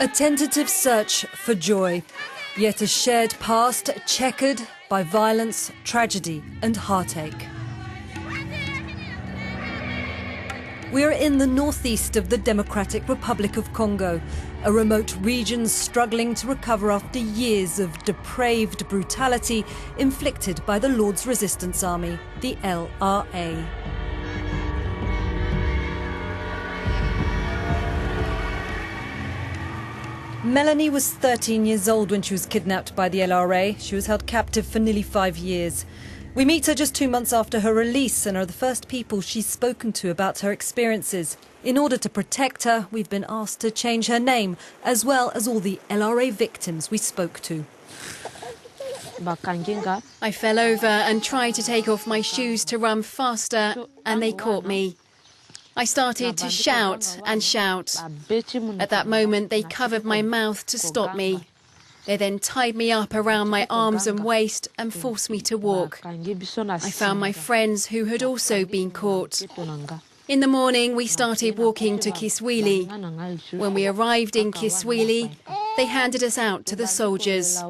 A tentative search for joy, yet a shared past checkered by violence, tragedy and heartache. We are in the northeast of the Democratic Republic of Congo, a remote region struggling to recover after years of depraved brutality inflicted by the Lord's Resistance Army, the LRA. Melanie was 13 years old when she was kidnapped by the LRA. She was held captive for nearly 5 years. We meet her just 2 months after her release and are the first people she's spoken to about her experiences. In order to protect her, we've been asked to change her name, as well as all the LRA victims we spoke to. I fell over and tried to take off my shoes to run faster, and they caught me. I started to shout and shout. At that moment, they covered my mouth to stop me. They then tied me up around my arms and waist and forced me to walk. I found my friends who had also been caught. In the morning, we started walking to Kiswili. When we arrived in Kiswili, they handed us out to the soldiers.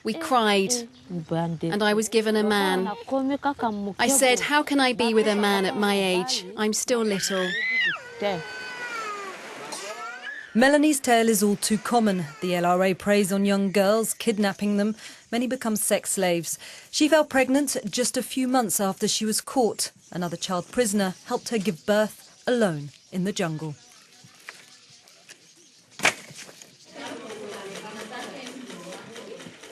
We cried, and I was given a man. I said, how can I be with a man at my age? I'm still little. Melanie's tale is all too common. The LRA preys on young girls, kidnapping them. Many become sex slaves. She fell pregnant just a few months after she was caught. Another child prisoner helped her give birth alone in the jungle.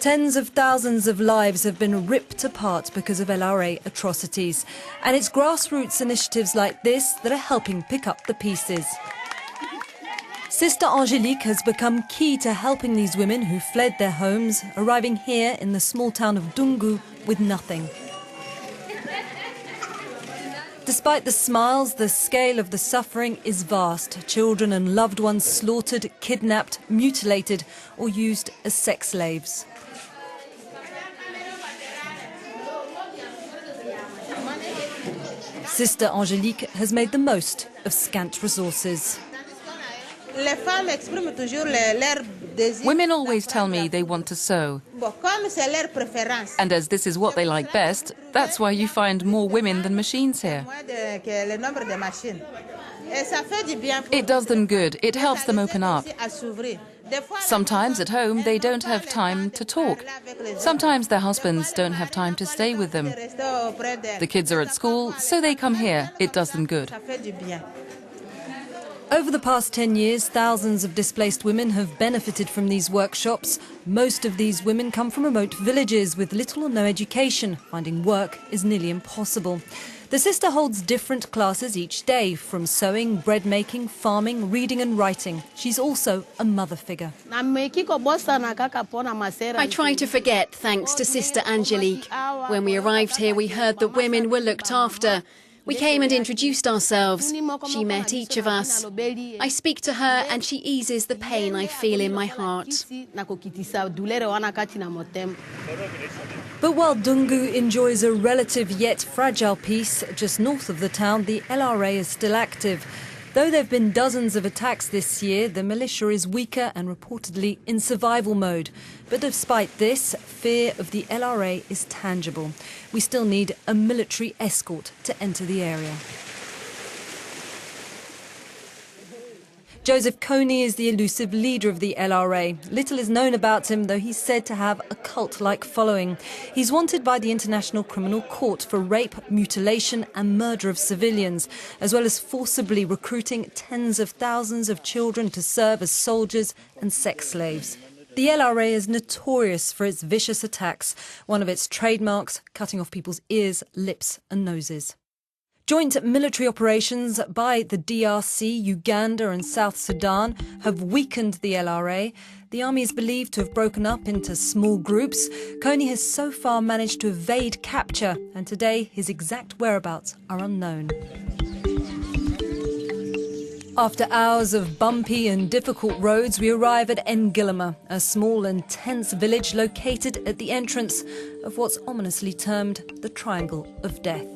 Tens of thousands of lives have been ripped apart because of LRA atrocities. And it's grassroots initiatives like this that are helping pick up the pieces. Sister Angelique has become key to helping these women who fled their homes, arriving here in the small town of Dungu with nothing. Despite the smiles, the scale of the suffering is vast. Children and loved ones slaughtered, kidnapped, mutilated or used as sex slaves. Sister Angelique has made the most of scant resources. Women always tell me they want to sew. And as this is what they like best, that's why you find more women than machines here. It does them good. It helps them open up. Sometimes at home they don't have time to talk. Sometimes their husbands don't have time to stay with them. The kids are at school, so they come here. It does them good. Over the past 10 years, thousands of displaced women have benefited from these workshops. Most of these women come from remote villages with little or no education. Finding work is nearly impossible. The sister holds different classes each day, from sewing, bread making, farming, reading and writing. She's also a mother figure. I try to forget, thanks to Sister Angelique. When we arrived here, we heard that women were looked after. We came and introduced ourselves. She met each of us. I speak to her and she eases the pain I feel in my heart. But while Dungu enjoys a relative yet fragile peace, just north of the town, the LRA is still active. Though there have been dozens of attacks this year, the militia is weaker and reportedly in survival mode. But despite this, fear of the LRA is tangible. We still need a military escort to enter the area. Joseph Kony is the elusive leader of the LRA. Little is known about him, though he's said to have a cult-like following. He's wanted by the International Criminal Court for rape, mutilation and murder of civilians, as well as forcibly recruiting tens of thousands of children to serve as soldiers and sex slaves. The LRA is notorious for its vicious attacks, one of its trademarks, cutting off people's ears, lips and noses. Joint military operations by the DRC, Uganda and South Sudan have weakened the LRA. The army is believed to have broken up into small groups. Kony has so far managed to evade capture, and today his exact whereabouts are unknown. After hours of bumpy and difficult roads, we arrive at Ngilima, a small and tense village located at the entrance of what's ominously termed the Triangle of Death.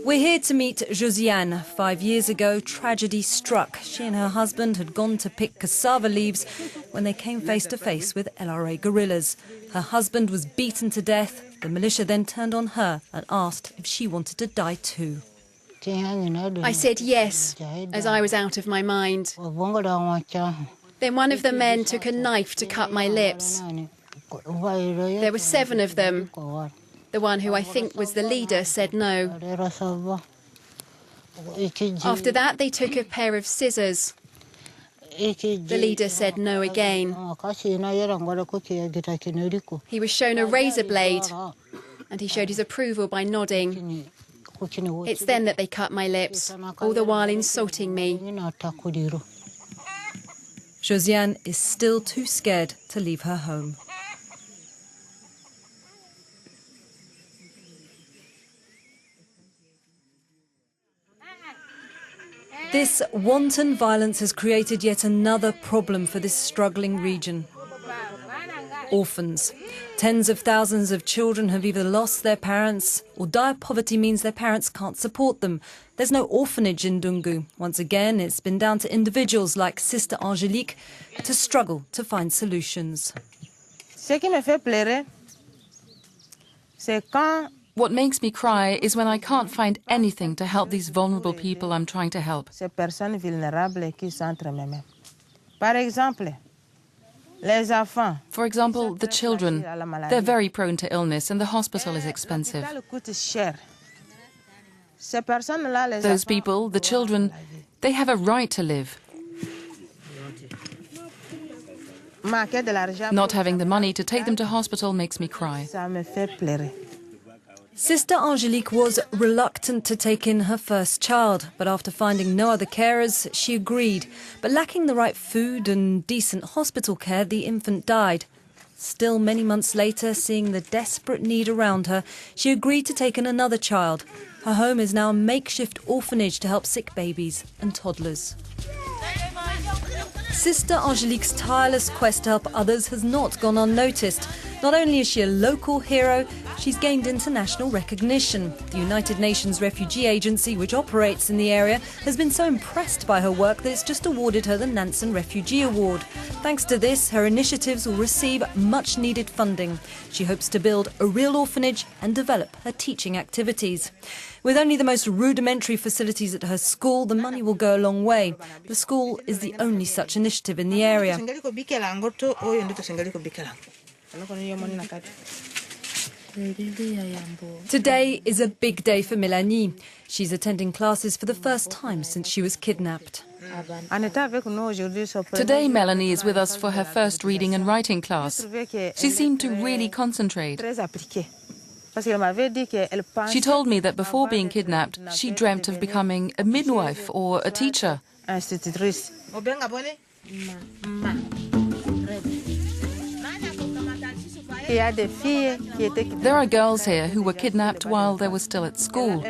We're here to meet Josiane. 5 years ago, tragedy struck. She and her husband had gone to pick cassava leaves when they came face to face with LRA guerrillas. Her husband was beaten to death. The militia then turned on her and asked if she wanted to die too. I said yes, as I was out of my mind. Then one of the men took a knife to cut my lips. There were 7 of them. The one who I think was the leader said no. After that, they took a pair of scissors. The leader said no again. He was shown a razor blade, and he showed his approval by nodding. It's then that they cut my lips, all the while insulting me. Josiane is still too scared to leave her home. This wanton violence has created yet another problem for this struggling region. Orphans. Tens of thousands of children have either lost their parents or dire poverty means their parents can't support them. There's no orphanage in Dungu. Once again, it's been down to individuals like Sister Angélique to struggle to find solutions. What makes me cry is when I can't find anything to help these vulnerable people I'm trying to help. For example, the children. They're very prone to illness and the hospital is expensive. Those people, the children, they have a right to live. Not having the money to take them to hospital makes me cry. Sister Angélique was reluctant to take in her first child, but after finding no other carers, she agreed. But lacking the right food and decent hospital care, the infant died. Still, many months later, seeing the desperate need around her, she agreed to take in another child. Her home is now a makeshift orphanage to help sick babies and toddlers. Sister Angélique's tireless quest to help others has not gone unnoticed. Not only is she a local hero, she's gained international recognition. The United Nations Refugee Agency, which operates in the area, has been so impressed by her work that it's just awarded her the Nansen Refugee Award. Thanks to this, her initiatives will receive much-needed funding. She hopes to build a real orphanage and develop her teaching activities. With only the most rudimentary facilities at her school, the money will go a long way. The school is the only such initiative in the area. Today is a big day for Melanie. She's attending classes for the first time since she was kidnapped. Today, Melanie is with us for her first reading and writing class. She seemed to really concentrate. She told me that before being kidnapped, she dreamt of becoming a midwife or a teacher. There are girls here who were kidnapped while they were still at school.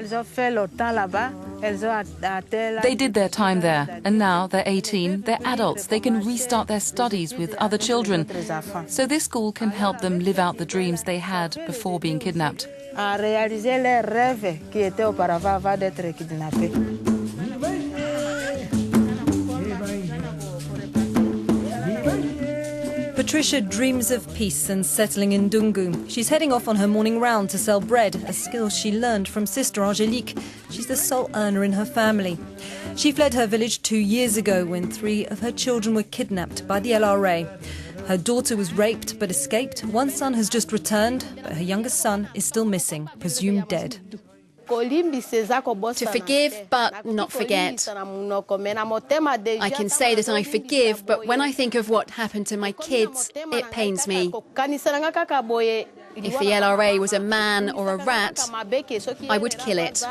They did their time there, and now they're 18, they're adults, they can restart their studies with other children. So this school can help them live out the dreams they had before being kidnapped. Patricia dreams of peace and settling in Dungu. She's heading off on her morning round to sell bread, a skill she learned from Sister Angélique. She's the sole earner in her family. She fled her village 2 years ago when 3 of her children were kidnapped by the LRA. Her daughter was raped but escaped. One son has just returned, but her youngest son is still missing, presumed dead. To forgive but not forget. I can say that I forgive, but when I think of what happened to my kids, it pains me. If the LRA was a man or a rat, I would kill it.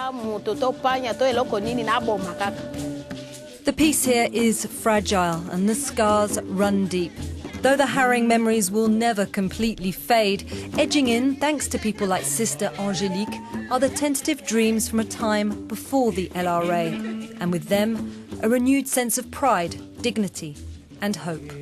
The peace here is fragile and the scars run deep. Though the harrowing memories will never completely fade, edging in, thanks to people like Sister Angélique, are the tentative dreams from a time before the LRA, and with them, a renewed sense of pride, dignity and hope.